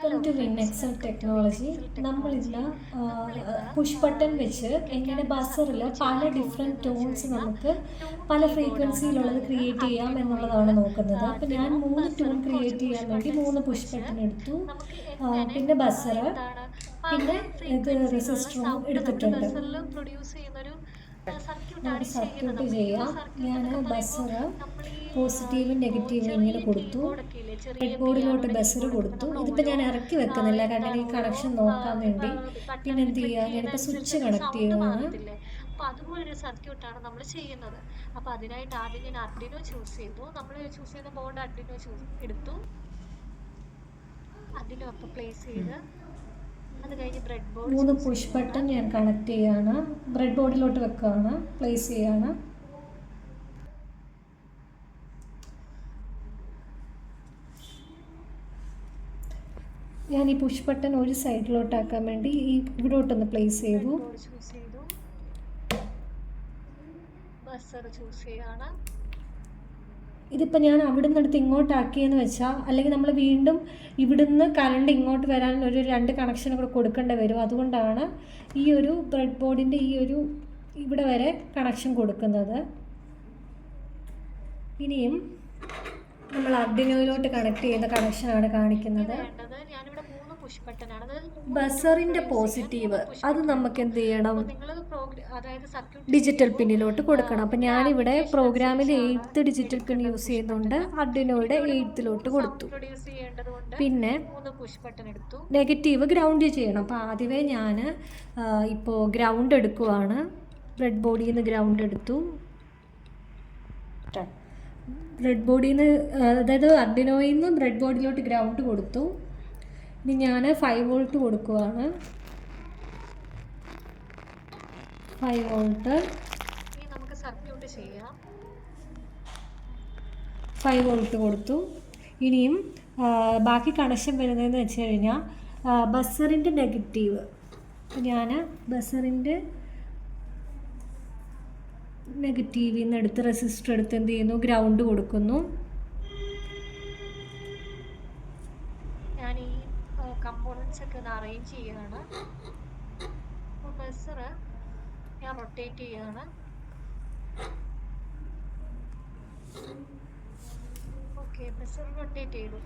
Welcome to WinExcel technology. നമ്മളിന്ന് push button വെച്ച് എങ്ങനെ ബസറിൽ പല ഡിഫറെൻറ്റ് ടോൺസ് നമുക്ക് പല ഫ്രീക്വൻസിയിലുള്ളത് ക്രിയേറ്റ് ചെയ്യാം എന്നുള്ളതാണ് നോക്കുന്നത്. അപ്പോൾ ഞാൻ 3 ടൂൺ ക്രിയേറ്റ് ചെയ്യാൻ വേണ്ടി 3 പുഷ് ബട്ടൺ എടുത്തു. പിന്നെ ബസറ്, പിന്നെ ഇത് റെസിസ്റ്ററും എടുത്തിട്ടുണ്ട്. നമുക്ക് സർക്യൂട്ട് ചെയ്യാം. ഞാൻ ബസറ് പോസിറ്റീവും നെഗറ്റീവും ഇങ്ങനെ കൊടുത്തു. റെഡ് ബോർഡിലോട്ട് ബസറ് കൊടുത്തു. ഇതിപ്പോൾ ഞാൻ ഇറക്കി വെക്കുന്നില്ല, കാരണം ഈ കണക്ഷൻ നോക്കാൻ വേണ്ടി. പിന്നെ എന്ത് ചെയ്യുക, ഞാനിപ്പോൾ സ്വിച്ച് കണക്ട് ചെയ്യുകയാണ്. അപ്പോൾ അതുപോലൊരു സർക്യൂട്ടാണ് നമ്മൾ ചെയ്യുന്നത്. അപ്പോൾ അതിനായിട്ട് ആദ്യം ഞാൻ ആർഡിനോ ചൂസ് ചെയ്തു. നമ്മൾ ചൂസ് ചെയ്യുന്ന ബോർഡ് ആർഡിനോ എടുത്തു. അതിലൊക്കെ പ്ലേസ് ചെയ്ത് അത് കഴിഞ്ഞ് ബ്രെഡ് ബോർഡ് 3 പുഷ് ബട്ടൺ ഞാൻ കണക്ട് ചെയ്യാണ്. ബ്രെഡ് ബോർഡിലോട്ട് വെക്കുകയാണ്, പ്ലേസ് ചെയ്യാണ്. ഞാൻ ഈ പുഷ് ബട്ടൺ ഒരു സൈഡിലോട്ടാക്കാൻ വേണ്ടി ഇവിടോട്ടൊന്ന് പ്ലേസ് ചെയ്തു. ഇതിപ്പോൾ ഞാൻ അവിടെ നിന്ന് എടുത്ത് ഇങ്ങോട്ടാക്കിയെന്ന് വെച്ചാൽ, അല്ലെങ്കിൽ നമ്മൾ വീണ്ടും ഇവിടുന്ന് കറണ്ട് ഇങ്ങോട്ട് വരാൻ ഒരു 2 കണക്ഷൻ കൂടെ കൊടുക്കേണ്ടി വരും. അതുകൊണ്ടാണ് ഈ ഒരു ബ്രെഡ് ബോർഡിൻ്റെ ഈ ഒരു ഇവിടെ വരെ കണക്ഷൻ കൊടുക്കുന്നത്. ഇനിയും നമ്മൾ ആർഡിനോയിലോട്ട് കണക്ട് ചെയ്യുന്ന കണക്ഷനാണ് കാണിക്കുന്നത്. ബസറിൻ്റെ പോസിറ്റീവ് അത് നമുക്ക് എന്ത് ചെയ്യണം, ഡിജിറ്റൽ പിന്നിലോട്ട് കൊടുക്കണം. അപ്പം ഞാനിവിടെ പ്രോഗ്രാമിൽ 8th ഡിജിറ്റൽ പിൻ യൂസ് ചെയ്യുന്നുണ്ട്. ആർഡിനോയുടെ 8th കൊടുത്തു. പിന്നെ നെഗറ്റീവ് ഗ്രൗണ്ട് ചെയ്യണം. അപ്പോൾ ആദ്യമേ ഞാൻ ഇപ്പോൾ ഗ്രൗണ്ട് എടുക്കുവാണ്. ബ്രെഡ് ബോർഡിൽ നിന്ന് ഗ്രൗണ്ട് എടുത്തു. ബ്രെഡ് ബോർഡിൽ നിന്ന്, അതായത് ആർഡിനോയിൽ നിന്ന് ബ്രെഡ് ബോർഡിലോട്ട് ഗ്രൗണ്ട് കൊടുത്തു. ഇനി ഞാൻ 5 വോൾട്ട് കൊടുക്കുവാണ്. 5 വോൾട്ട്, 5 വോൾട്ട് കൊടുത്തു. ഇനിയും ബാക്കി കണക്ഷൻ വരുന്നതെന്ന് വെച്ച് കഴിഞ്ഞാൽ ബസറിൻ്റെ നെഗറ്റീവ്, ഞാൻ ബസറിൻ്റെ നെഗറ്റീവിൽ നിന്ന് എടുത്ത് റെസിസ്റ്റർ എടുത്ത് എന്ത് ചെയ്യുന്നു, ഗ്രൗണ്ട് കൊടുക്കുന്നു. ഞാൻ ഈ കമ്പോണൻസ് ഒക്കെ ഒന്ന് അറേഞ്ച് ചെയ്യുകയാണ്. ബസർ ഞാൻ റൊട്ടേറ്റ് ചെയ്യുകയാണ്. ഓക്കെ, ബസർ റൊട്ടേറ്റ് ചെയ്തു.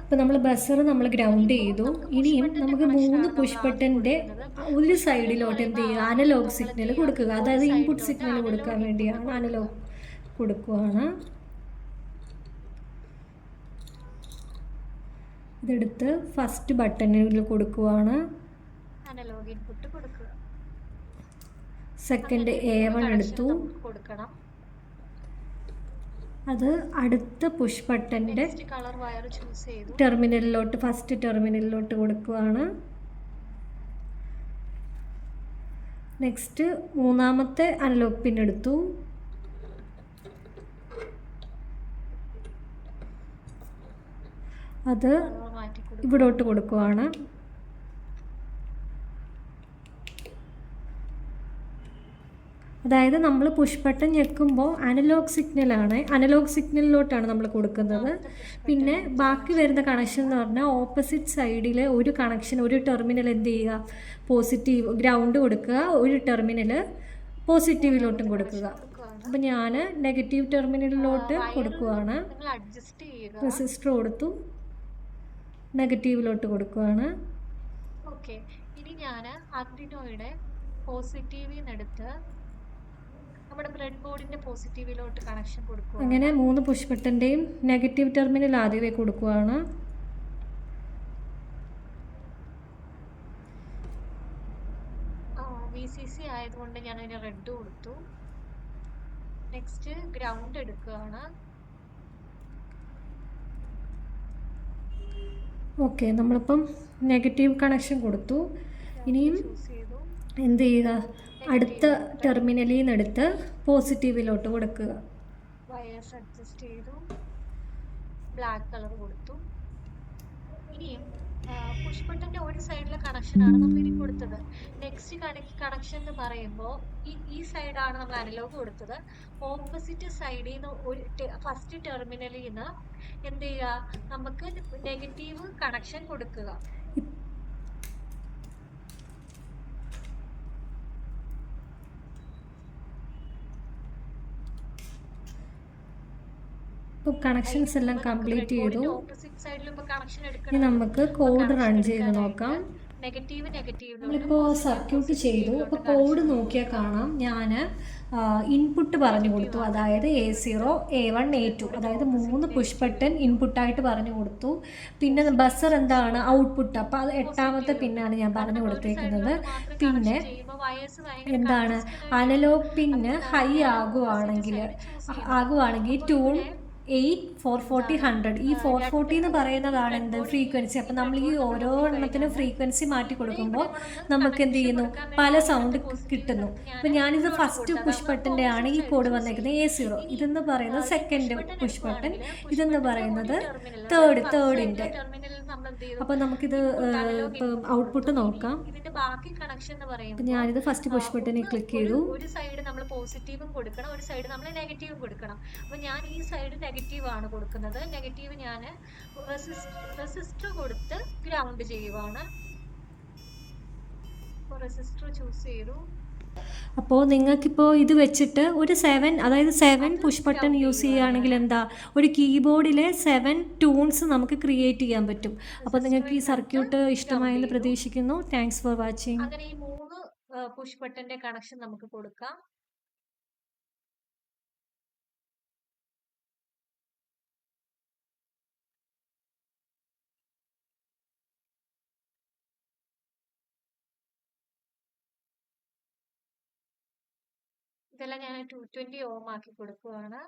ഇപ്പം നമ്മൾ ബസർ നമ്മൾ ഗ്രൗണ്ട് ചെയ്തു. ഇനിയും നമുക്ക് 3 പുഷ് ബട്ടൻ്റെ ഒരു സൈഡിലോട്ട് എന്ത് ചെയ്യുക, അനലോഗ് സിഗ്നൽ കൊടുക്കുക. അതായത് ഇൻപുട്ട് സിഗ്നൽ കൊടുക്കാൻ വേണ്ടിയാണ് അനലോഗ് കൊടുക്കുകയാണ്. ഇതെടുത്ത് ഫസ്റ്റ് ബട്ടണിൽ കൊടുക്കുവാണ്. അനലോഗ് ഇൻപുട്ട് കൊടുക്കുക. സെക്കൻഡ് A1 എടുത്തു. അത് അടുത്ത പുഷ് ബട്ടൻ്റെ ടെർമിനലിലോട്ട്, ഫസ്റ്റ് ടെർമിനലിലോട്ട് കൊടുക്കുകയാണ്. നെക്സ്റ്റ് 3ാമത്തെ അനലോഗ് പിൻ എടുത്തു. അത് ഇവിടോട്ട് കൊടുക്കുകയാണ്. അതായത് നമ്മൾ പുഷ് ബട്ടൺ ഞെക്കുമ്പോൾ അനലോഗ് സിഗ്നലാണ്, അനലോഗ് സിഗ്നലിലോട്ടാണ് നമ്മൾ കൊടുക്കുന്നത്. പിന്നെ ബാക്കി വരുന്ന കണക്ഷൻ എന്ന് പറഞ്ഞാൽ ഓപ്പോസിറ്റ് സൈഡിലെ ഒരു കണക്ഷൻ, ഒരു ടെർമിനൽ എന്ത് ചെയ്യുക, പോസിറ്റീവ് ഗ്രൗണ്ട് കൊടുക്കുക, ഒരു ടെർമിനൽ പോസിറ്റീവിലോട്ടും കൊടുക്കുക. അപ്പം ഞാൻ നെഗറ്റീവ് ടെർമിനലിലോട്ട് കൊടുക്കുകയാണ്. റെസിസ്റ്റർ കൊടുത്തു, നെഗറ്റീവിലോട്ട് കൊടുക്കുകയാണ്. ഓക്കെ, ഇനി ഞാൻ ആർഡിനോയുടെ പോസിറ്റീവിൽ നിന്ന് എടുത്ത് നമ്മുടെ ബ്രെഡ് ബോർഡിന്റെ പോസിറ്റീവിലോട്ട് കണക്ഷൻ കൊടുക്കുക. അങ്ങനെ 3 പുഷ് ബട്ടൻ്റെയും നെഗറ്റീവ് ടെർമിനൽ ആദ്യമേ കൊടുക്കുകയാണ്. VCC ആയതുകൊണ്ട് ഞാൻ അതിന് റെഡ് കൊടുത്തു. നെക്സ്റ്റ് ഗ്രൗണ്ട് എടുക്കുകയാണ്. ഓക്കെ, നമ്മളിപ്പം നെഗറ്റീവ് കണക്ഷൻ കൊടുത്തു. ഇനിയും എന്ത് ചെയ്യുക, അടുത്ത ടെർമിനലിൽ നിന്ന് എടുത്ത് പോസിറ്റീവിലോട്ട് കൊടുക്കുക. വയേഴ്സ് അഡ്ജസ്റ്റ് ചെയ്തു, ബ്ലാക്ക് കളർ കൊടുത്തു. ഇനിയും പുഷ് ബട്ടന്റെ ഒരു സൈഡിലെ കണക്ഷനാണ് നമ്മൾ ഇനി കൊടുത്തത്. നെക്സ്റ്റ് കണക്ഷൻ എന്ന് പറയുമ്പോൾ ഈ സൈഡാണ് നമ്മൾ അനലോഗ് കൊടുത്തത്. ഓപ്പോസിറ്റ് സൈഡിൽ നിന്ന് ഒരു ഫസ്റ്റ് ടെർമിനലിൽ നിന്ന് എന്ത് ചെയ്യുക, നമുക്ക് നെഗറ്റീവ് കണക്ഷൻ കൊടുക്കുക. ഇപ്പോൾ കണക്ഷൻസ് എല്ലാം കംപ്ലീറ്റ് ചെയ്തു. ഓപ്പോസിറ്റ് സൈഡിൽ ഇപ്പൊ കണക്ഷൻ ഇനി എടുക്കണം. നമുക്ക് കോഡ് റൺ ചെയ്ത് നോക്കാം. നെഗറ്റീവ് നമ്മളിപ്പോൾ സർക്യൂട്ട് ചെയ്തു. അപ്പോൾ കോഡ് നോക്കിയാൽ കാണാം, ഞാൻ ഇൻപുട്ട് പറഞ്ഞു കൊടുത്തു. അതായത് A0, A1, A2, അതായത് 3 പുഷ് ബട്ടൺ ഇൻപുട്ടായിട്ട് പറഞ്ഞു കൊടുത്തു. പിന്നെ ബസർ എന്താണ് ഔട്ട്പുട്ട്. അപ്പോൾ അത് 8ാമത്തെ പിന്നാണ് ഞാൻ പറഞ്ഞു കൊടുത്തേക്കുന്നത്. പിന്നെ എന്താണ് അനലോഗ് പിന്ന് ഹൈ ആകുവാണെങ്കിൽ ട്യൂൺ 8, 440, 100. ഈ 440 എന്ന് പറയുന്നതാണ് എന്ത്, ഫ്രീക്വൻസി. അപ്പം നമ്മൾ ഈ ഓരോ എണ്ണത്തിനും ഫ്രീക്വൻസി മാറ്റി കൊടുക്കുമ്പോൾ നമുക്ക് എന്ത് ചെയ്യുന്നു, പല സൗണ്ട് കിട്ടുന്നു. അപ്പം ഞാനിത് ഫസ്റ്റ് പുഷ് ബട്ടൻ്റെ ആണ് ഈ കോഡ് വന്നേക്കുന്നത്, A0. ഇതെന്ന് പറയുന്നത് സെക്കൻഡ് പുഷ് ബട്ടൺ, ഇതെന്ന് പറയുന്നത് തേർഡിൻ്റെ. അപ്പോൾ നമുക്കിത് ഇപ്പം ഔട്ട്പുട്ട് നോക്കാം. ഇതിന്റെ ബാക്കി കണക്ഷൻ എന്ന് പറയുമ്പോൾ ഞാനിത് ഫസ്റ്റ് പുഷ് ബട്ടണിൽ ക്ലിക്ക് ചെയ്തു. ഒരു സൈഡ് നമ്മൾ പോസിറ്റീവും കൊടുക്കണം, ഒരു സൈഡ് നമ്മൾ നെഗറ്റീവും കൊടുക്കണം. അപ്പോൾ ഞാൻ ഈ സൈഡ് നെഗറ്റീവ് ആണ് കൊടുക്കുന്നത്. നെഗറ്റീവ് ഞാൻ റെസിസ്റ്റർ കൊടുത്ത് ഗ്രൗണ്ട് ചെയ്യുവാണ്. റെസിസ്റ്റർ ചൂസ് ചെയ്തു. അപ്പോൾ നിങ്ങൾക്കിപ്പോൾ ഇത് വെച്ചിട്ട് ഒരു 7, അതായത് 7 പുഷ് ബട്ടൺ യൂസ് ചെയ്യുകയാണെങ്കിൽ എന്താ, ഒരു കീബോർഡിലെ 7 ട്യൂൺസ് നമുക്ക് ക്രിയേറ്റ് ചെയ്യാൻ പറ്റും. അപ്പോൾ നിങ്ങൾക്ക് ഈ സർക്യൂട്ട് ഇഷ്ടമായെന്ന് പ്രതീക്ഷിക്കുന്നു. Thanks for watching. അങ്ങനെ ഈ 3 പുഷ് ബട്ടന്റെ കണക്ഷൻ നമുക്ക് കൊടുക്കാം. ഇതെല്ലാം ഞാൻ 220 ഓം ആക്കി കൊടുക്കുകയാണ്.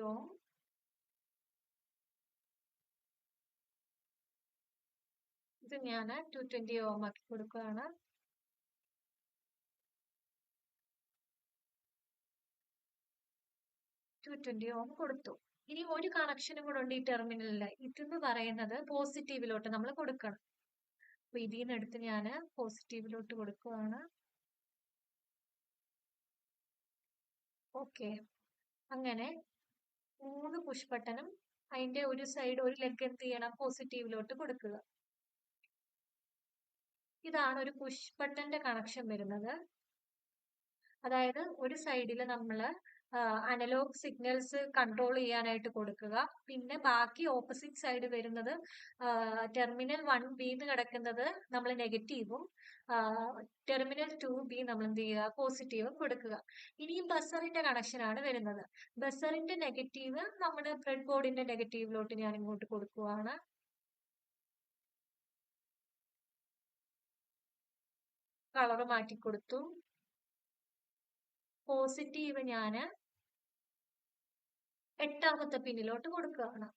ഓം. ഇത് ഞാൻ 220 ഓം ആക്കി കൊടുക്കുകയാണ്. ഓം കൊടുത്തു. ഇനി ഒരു കണക്ഷനും കൂടെ ഉണ്ട് ഈ ടെർമിനലില്. ഇതെന്ന് പറയുന്നത് പോസിറ്റീവിലോട്ട് നമ്മൾ കൊടുക്കണം. അപ്പൊ ഇതിൽ നിന്ന് എടുത്ത് ഞാൻ പോസിറ്റീവിലോട്ട് കൊടുക്കുകയാണ്. ഓക്കെ, അങ്ങനെ 3 പുഷ് ബട്ടണും അതിന്റെ ഒരു സൈഡ്, ഒരു ലെഗ് എന്ത് ചെയ്യണം, പോസിറ്റീവിലോട്ട് കൊടുക്കുക. ഇതാണ് ഒരു പുഷ് ബട്ടന്റെ കണക്ഷൻ വരുന്നത്. അതായത് ഒരു സൈഡിൽ നമ്മൾ അനലോഗ് സിഗ്നൽസ് കൺട്രോൾ ചെയ്യാനായിട്ട് കൊടുക്കുക. പിന്നെ ബാക്കി ഓപ്പോസിറ്റ് സൈഡ് വരുന്നത് ടെർമിനൽ 1B കിടക്കുന്നത് നമ്മൾ നെഗറ്റീവും, ടെർമിനൽ 2B നമ്മൾ എന്ത് ചെയ്യുക, പോസിറ്റീവും കൊടുക്കുക. ഇനിയും ബസറിന്റെ കണക്ഷൻ ആണ് വരുന്നത്. ബസറിന്റെ നെഗറ്റീവ് നമ്മുടെ ബ്രെഡ് ബോർഡിന്റെ നെഗറ്റീവിലോട്ട് ഞാൻ ഇങ്ങോട്ട് കൊടുക്കുകയാണ്. കളർ മാറ്റി കൊടുത്തു. പോസിറ്റീവ് ഞാൻ 8ാമത്തെ പിന്നിലോട്ട് കൊടുക്കുകയാണ്.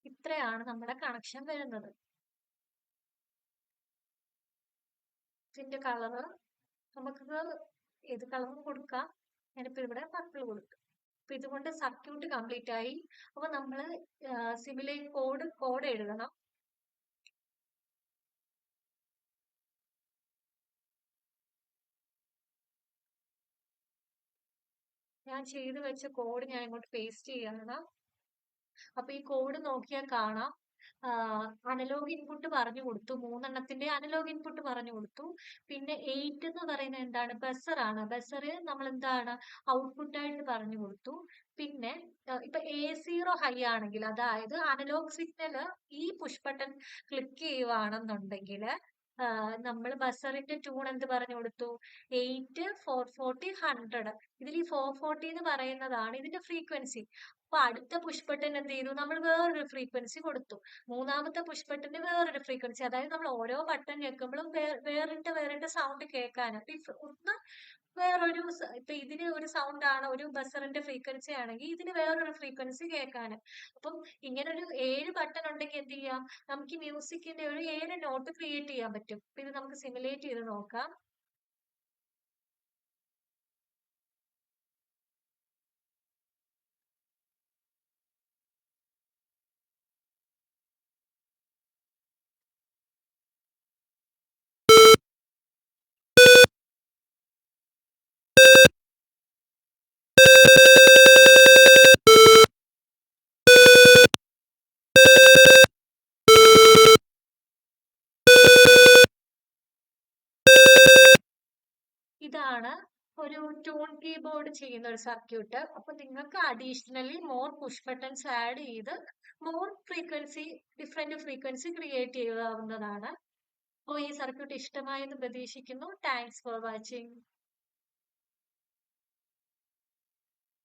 ഇത്രയാണ് നമ്മുടെ കണക്ഷൻ വരുന്നത്. ഇതിന്റെ കളറ് നമുക്ക് ഏത് കളറും കൊടുക്കാം. ഞാനിപ്പോ ഇവിടെ പർപ്പിൾ കൊടുക്കും. അപ്പൊ ഇതുകൊണ്ട് സർക്യൂട്ട് കംപ്ലീറ്റ് ആയി. അപ്പൊ നമ്മൾ സിമുലേറ്റ് കോഡ് എഴുതണം. ഞാൻ ചെയ്തു വെച്ച കോഡ് ഞാൻ ഇങ്ങോട്ട് പേസ്റ്റ് ചെയ്യണം. അപ്പൊ ഈ കോഡ് നോക്കിയാൽ കാണാം, അനലോഗ് ഇൻപുട്ട് പറഞ്ഞു കൊടുത്തു. 3 എണ്ണത്തിന്റെ അനലോഗ് ഇൻപുട്ട് പറഞ്ഞു കൊടുത്തു. പിന്നെ 8 എന്ന് പറയുന്നത് എന്താണ്, ബസർ ആണ്. ബസർ നമ്മൾ എന്താണ് ഔട്ട്പുട്ട് ആയിട്ട് പറഞ്ഞു കൊടുത്തു. പിന്നെ ഇപ്പൊ A0 ഹൈ ആണെങ്കിൽ, അതായത് അനലോഗ് സിഗ്നൽ ഈ പുഷ് ബട്ടൺ ക്ലിക്ക് ചെയ്യുവാണെന്നുണ്ടെങ്കിൽ നമ്മൾ ബസറിന്റെ ട്യൂൺ എന്ത് പറഞ്ഞു കൊടുത്തു, 8, 440, 100. ഇതിൽ ഈ 440 എന്ന് പറയുന്നതാണ് ഇതിന്റെ ഫ്രീക്വൻസി. അപ്പൊ അടുത്ത പുഷ് ബട്ടൺ എന്ത് ചെയ്തു, നമ്മൾ വേറൊരു ഫ്രീക്വൻസി കൊടുത്തു. 3ാമത്തെ പുഷ് ബട്ടന് വേറൊരു ഫ്രീക്വൻസി. അതായത് നമ്മൾ ഓരോ ബട്ടൺ കേൾക്കുമ്പോഴും വേറിട്ട സൗണ്ട് കേൾക്കാനും, ഒന്ന് ഇപ്പൊ ഇതിന് ഒരു സൗണ്ട് ആണ്, ഒരു ബസറിന്റെ ഫ്രീക്വൻസി ആണെങ്കിൽ ഇതിന് വേറൊരു ഫ്രീക്വൻസി കേൾക്കാന്. അപ്പം ഇങ്ങനെ ഒരു 7 ബട്ടൺ ഉണ്ടെങ്കിൽ എന്ത് ചെയ്യാം, നമുക്ക് ഈ മ്യൂസിക്കിന്റെ ഒരു 7 നോട്ട് ക്രിയേറ്റ് ചെയ്യാൻ പറ്റും. അപ്പൊ ഇത് നമുക്ക് സിമുലേറ്റ് ചെയ്ത് നോക്കാം. ഇതാണ് ഒരു ട്യൂൺ കീബോർഡ് ചെയ്യുന്ന ഒരു സർക്യൂട്ട്. അപ്പൊ നിങ്ങൾക്ക് additionally more push buttons add ചെയ്ത് more frequency, different frequency create ചെയ്യാവുന്നതാണ്. അപ്പോൾ ഈ സർക്യൂട്ട് ഇഷ്ടമായെന്ന് പ്രതീക്ഷിക്കുന്നു. Thanks for watching.